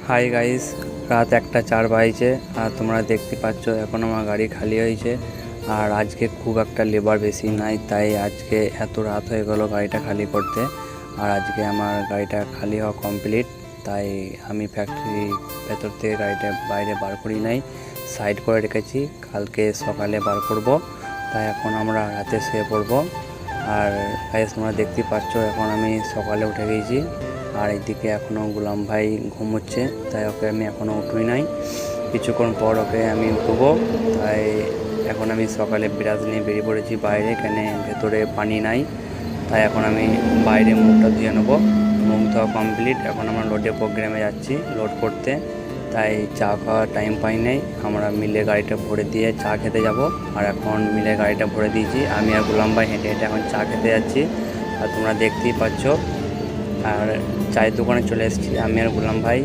Hi guys, রাত 1:04 বাজছে আর তোমরা দেখতে পাচ্ছ এখন আমার গাড়ি খালি হয়েছে। আর আজকে খুব একটা লেবার বেশি নাই, তাই আজকে এত রাত হয়ে গেল গাড়িটা খালি করতে। আর আজকে আমার গাড়িটা খালি হওয়া কমপ্লিট, তাই আমি ফ্যাক্টরি ভেতর থেকে গাড়িটা বাইরে বার করি নাই, সাইড করে রেখেছি, কালকে সকালে বার করব। তাই এখন আমরা রাতে শুয়ে পড়ব। আর গাইস তোমরা দেখতে পাচ্ছ এখন আমি সকালে উঠে গেছি। আর এইদিকে এখনও গুলাম ভাই ঘুমোচ্ছে, তাই ওকে আমি এখনও উঠুই নাই, কিছুক্ষণ পর ওকে আমি উঠবো। তাই এখন আমি সকালে বিরাজ নিয়ে বেরিয়ে পড়েছি বাইরে, এখানে ভেতরে পানি নাই, তাই এখন আমি বাইরে মুখটা ধুয়ে নেবো। মুখ ধোয়া কমপ্লিট, এখন আমরা লোডের প্রোগ্রামে যাচ্ছি লোড করতে। তাই চা খাওয়ার টাইম পাই নাই, আমরা মিলে গাড়িটা ভরে দিয়ে চা খেতে যাব। আর এখন মিলে গাড়িটা ভরে দিয়েছি, আমি আর গুলাম ভাই হেঁটে হেঁটে এখন চা খেতে যাচ্ছি। আর তোমরা দেখতেই পাচ্ছ। আর চায়ের দোকানে চলে এসেছি আমি আর গুলাম ভাই।